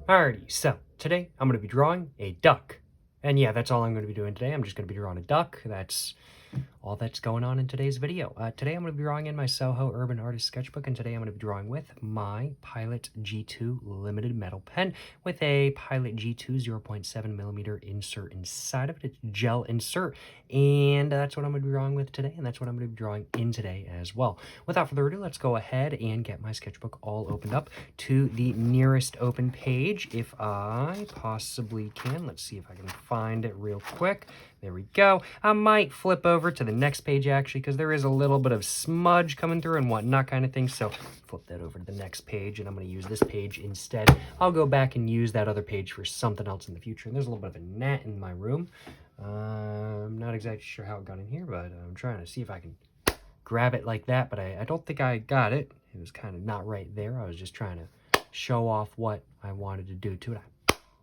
Alrighty, so today I'm going to be drawing a duck. And yeah, that's all I'm going to be doing today. I'm just going to be drawing a duck. That's all that's going on in today's video. Today I'm going to be drawing in my SOHO Urban Artist Sketchbook, and today I'm going to be drawing with my Pilot G2 limited metal pen with a Pilot G2 0.7 millimeter insert inside of it. It's gel insert, and that's what I'm going to be drawing with today, and that's what I'm going to be drawing in today as well. Without further ado, let's go ahead and get my sketchbook all opened up to the nearest open page, if I possibly can. Let's see if I can find it real quick. There we go. I might flip over to the next page, actually, because there is a little bit of smudge coming through and whatnot kind of thing. So flip that over to the next page, and I'm going to use this page instead. I'll go back and use that other page for something else in the future. And there's a little bit of a gnat in my room. I'm not exactly sure how it got in here, but I'm trying to see if I can grab it like that. But I don't think I got it. It was kind of not right there. I was just trying to show off what I wanted to do to it.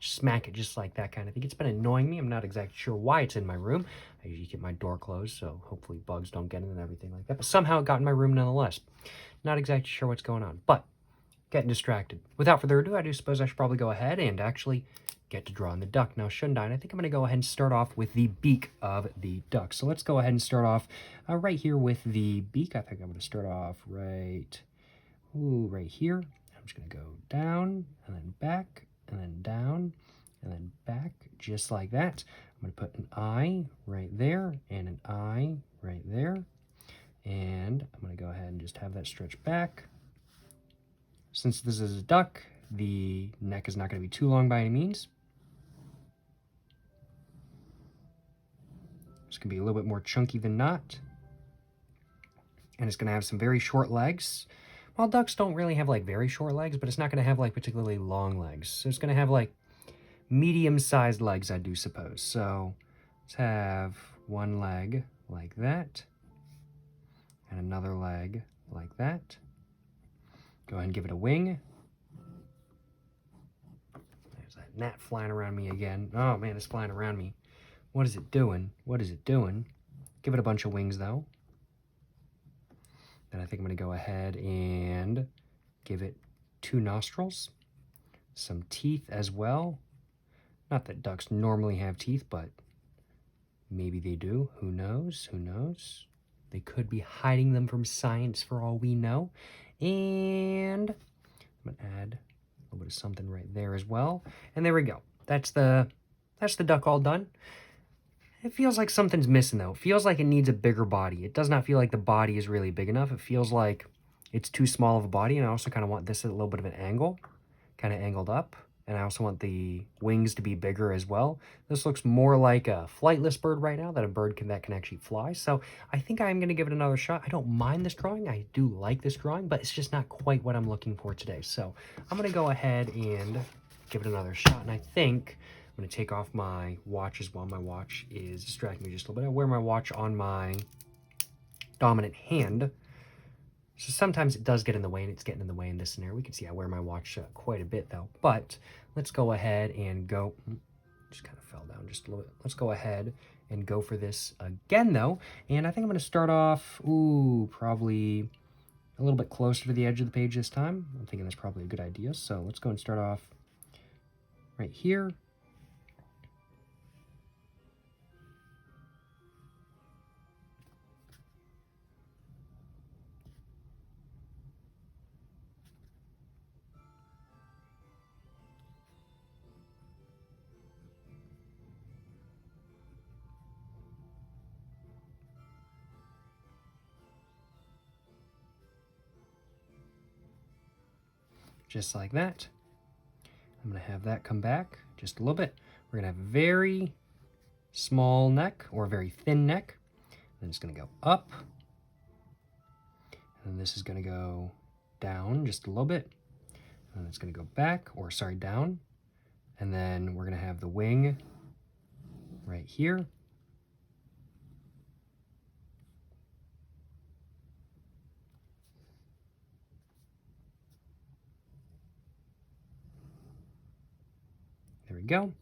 Smack it just like that kind of thing. It's been annoying me. I'm not exactly sure why it's in my room. I usually keep my door closed, so hopefully bugs don't get in and everything like that. But somehow it got in my room nonetheless. Not exactly sure what's going on, but getting distracted. Without further ado, I do suppose I should probably go ahead and actually get to drawing the duck. Now, shouldn't I? And I think I'm going to go ahead and start off with the beak of the duck. So let's go ahead and start off right here with the beak. I think I'm going to start off right here. I'm just going to go down and then back and then down and then back, just like that. I'm going to put an eye right there and an eye right there. And I'm going to go ahead and just have that stretch back. Since this is a duck, the neck is not going to be too long by any means. It's going to be a little bit more chunky than not. And it's going to have some very short legs. Well, ducks don't really have like very short legs, but it's not going to have like particularly long legs. So it's going to have like medium-sized legs, I do suppose. So let's have one leg like that and another leg like that. Go ahead and give it a wing. There's that gnat flying around me again. Oh man, it's flying around me. What is it doing? What is it doing? Give it a bunch of wings though. Then I think I'm going to go ahead and give it 2 nostrils, some teeth as well. Not that ducks normally have teeth, but maybe they do. Who knows? Who knows? They could be hiding them from science for all we know. And I'm going to add a little bit of something right there as well. And there we go. That's the duck all done. It feels like something's missing, though. It feels like it needs a bigger body. It does not feel like the body is really big enough. It feels like it's too small of a body, and I also kind of want this at a little bit of an angle, kind of angled up. And I also want the wings to be bigger as well. This looks more like a flightless bird right now than a bird that can actually fly. So I think I'm going to give it another shot. I don't mind this drawing. I do like this drawing, but it's just not quite what I'm looking for today. So I'm going to go ahead and give it another shot. And I think I'm going to take off my watch as well. My watch is distracting me just a little bit. I wear my watch on my dominant hand. So sometimes it does get in the way, and it's getting in the way in this scenario. We can see I wear my watch quite a bit, though. But let's go ahead and go. Just kind of fell down just a little bit. Let's go ahead and go for this again, though. And I think I'm going to start off, probably a little bit closer to the edge of the page this time. I'm thinking that's probably a good idea. So let's go and start off right here. Just like that. I'm going to have that come back just a little bit. We're going to have a very small neck, or a very thin neck. Then it's going to go up. And this is going to go down just a little bit. And then it's going to go back, or sorry, down. And then we're going to have the wing right here. There we go. We're going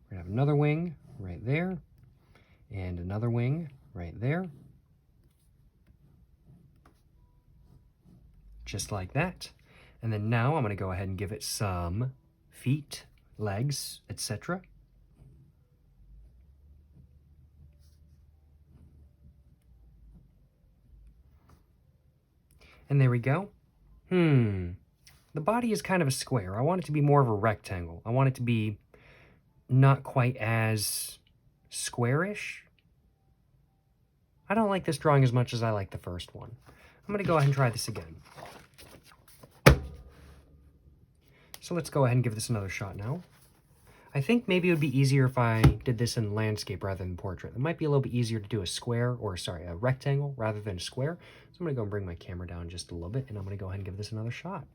to have another wing right there, and another wing right there. Just like that. And then now I'm going to go ahead and give it some feet, legs, etc. And there we go. The body is kind of a square. I want it to be more of a rectangle. I want it to be not quite as squarish. I don't like this drawing as much as I like the first one. I'm going to go ahead and try this again. So let's go ahead and give this another shot now. I think maybe it would be easier if I did this in landscape rather than portrait. It might be a little bit easier to do a rectangle rather than a square. So I'm going to go and bring my camera down just a little bit, and I'm going to go ahead and give this another shot.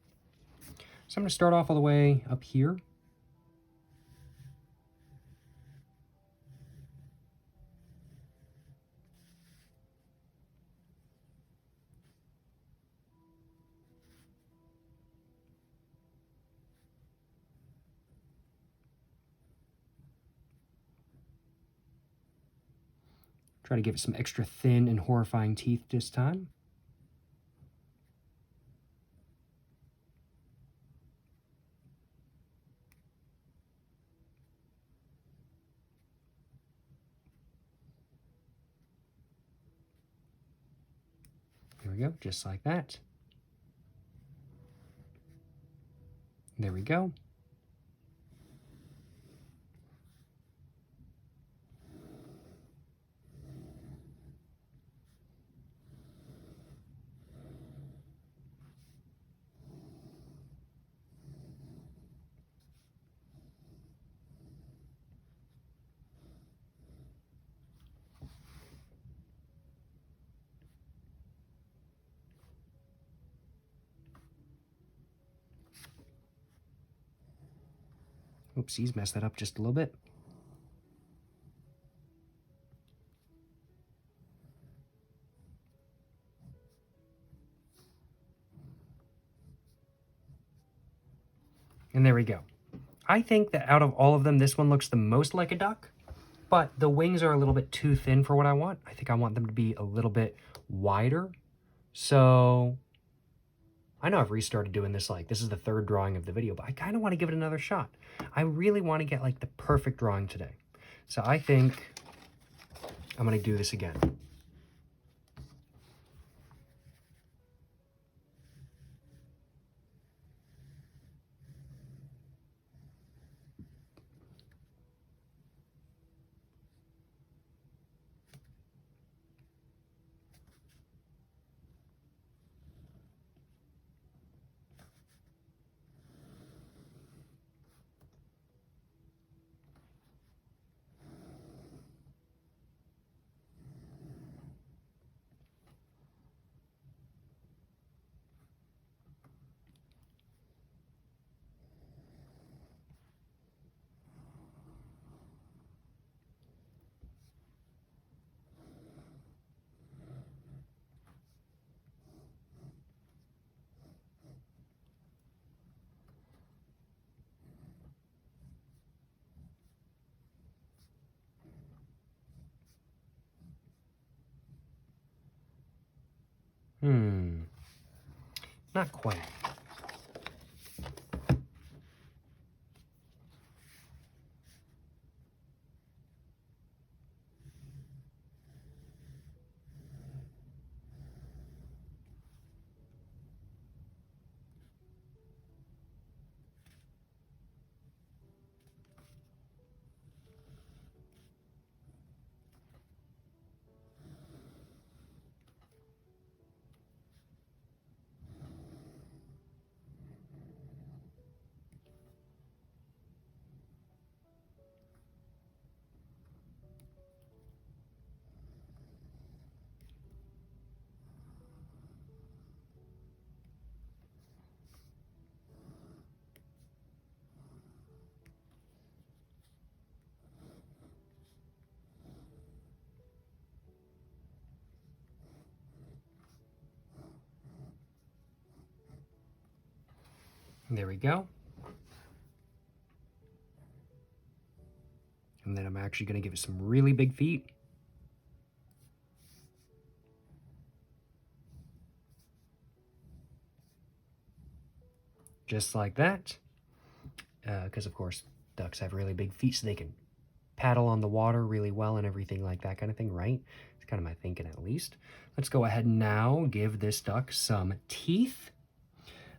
So I'm going to start off all the way up here. Try to give it some extra thin and horrifying teeth this time. There we go, just like that. There we go. Oopsies, messed that up just a little bit. And there we go. I think that out of all of them, this one looks the most like a duck, but the wings are a little bit too thin for what I want. I think I want them to be a little bit wider. So I know I've restarted doing this, this is the third drawing of the video, but I kind of want to give it another shot. I really want to get the perfect drawing today. So I think I'm going to do this again. Not quite. There we go. And then I'm actually going to give it some really big feet. Just like that. because of course ducks have really big feet, so they can paddle on the water really well and everything like that kind of thing, right? It's kind of my thinking, at least. Let's go ahead and now give this duck some teeth.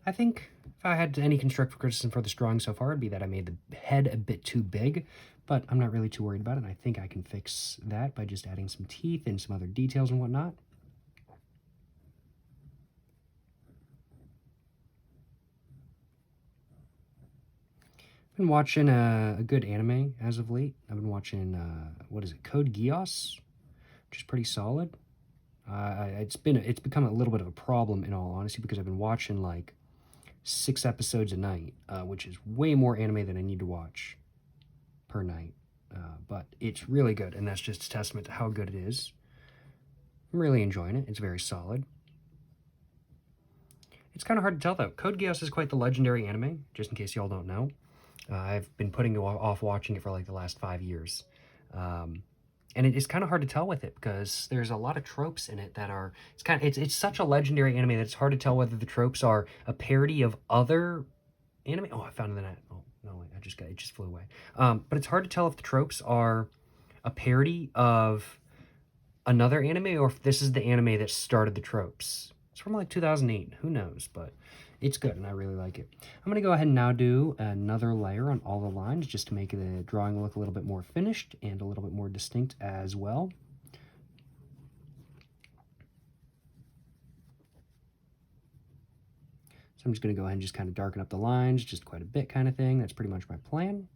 I think if I had any constructive criticism for this drawing so far, it'd be that I made the head a bit too big, but I'm not really too worried about it. I think I can fix that by just adding some teeth and some other details and whatnot. I've been watching a good anime as of late. I've been watching, what is it, Code Geass, which is pretty solid. It's become a little bit of a problem, in all honesty, because I've been watching like 6 episodes a night, which is way more anime than I need to watch per night. But it's really good, and that's just a testament to how good it is. I'm really enjoying it. It's very solid. It's kind of hard to tell, though. Code Geass is quite the legendary anime, just in case y'all don't know. I've been putting off watching it for like the last 5 years. And it is kind of hard to tell with it because there's a lot of tropes in it that are, it's such a legendary anime that it's hard to tell whether the tropes are a parody of other anime. Oh, I found the net. Oh, no, wait, it just flew away. But it's hard to tell if the tropes are a parody of another anime or if this is the anime that started the tropes. It's from like 2008. Who knows? But it's good, and I really like it. I'm going to go ahead and now do another layer on all the lines just to make the drawing look a little bit more finished and a little bit more distinct as well. So I'm just going to go ahead and just kind of darken up the lines just quite a bit kind of thing. That's pretty much my plan.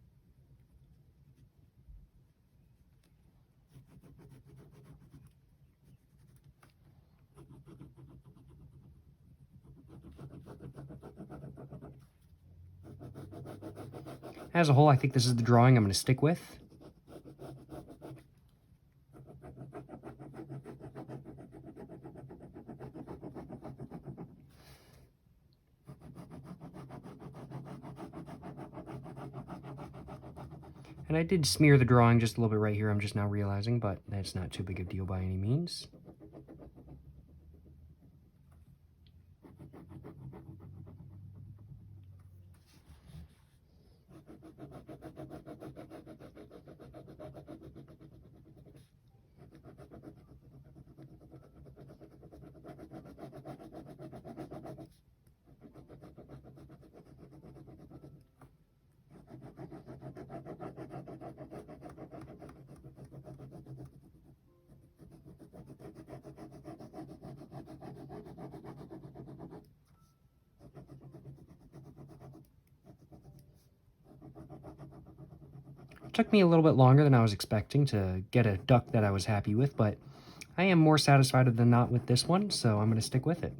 As a whole, I think this is the drawing I'm going to stick with. And I did smear the drawing just a little bit right here, I'm just now realizing, but that's not too big a deal by any means. It took me a little bit longer than I was expecting to get a duck that I was happy with, but I am more satisfied than not with this one, so I'm going to stick with it.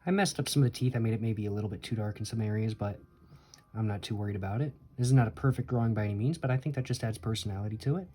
I messed up some of the teeth. I made it maybe a little bit too dark in some areas, but I'm not too worried about it. This is not a perfect drawing by any means, but I think that just adds personality to it.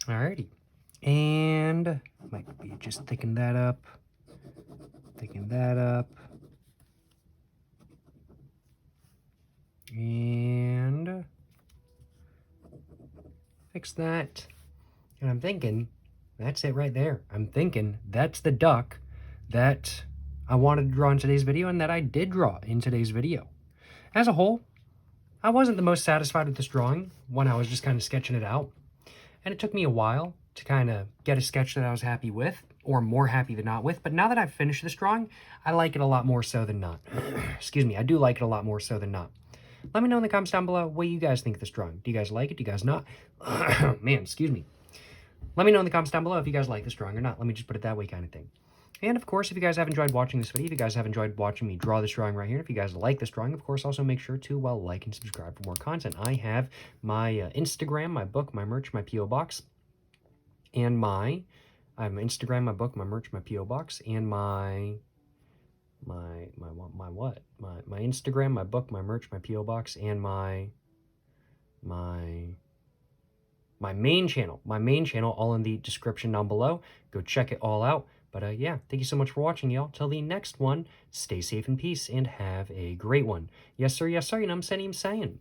Alrighty. And might be just thicken that up. Thicken that up. And fix that. And I'm thinking, that's it right there. I'm thinking that's the duck that I wanted to draw in today's video and that I did draw in today's video. As a whole, I wasn't the most satisfied with this drawing when I was just kind of sketching it out. And it took me a while to kind of get a sketch that I was happy with, or more happy than not with. But now that I've finished this drawing, I like it a lot more so than not. Excuse me, I do like it a lot more so than not. Let me know in the comments down below what you guys think of this drawing. Do you guys like it? Do you guys not? Man, excuse me. Let me know in the comments down below if you guys like this drawing or not. Let me just put it that way kind of thing. And of course, if you guys have enjoyed watching this video, if you guys have enjoyed watching me draw this drawing right here, if you guys like this drawing, of course, also make sure to, well, like and subscribe for more content. I have my Instagram, my book, my merch, my P.O. Box, and I have my Instagram, my book, my merch, my P.O. Box, and my Instagram, my book, my merch, my P.O. Box, and my main channel, all in the description down below. Go check it all out. But yeah, thank you so much for watching, y'all. Till the next one, stay safe in peace and have a great one. Yes, sir, you know what I'm saying?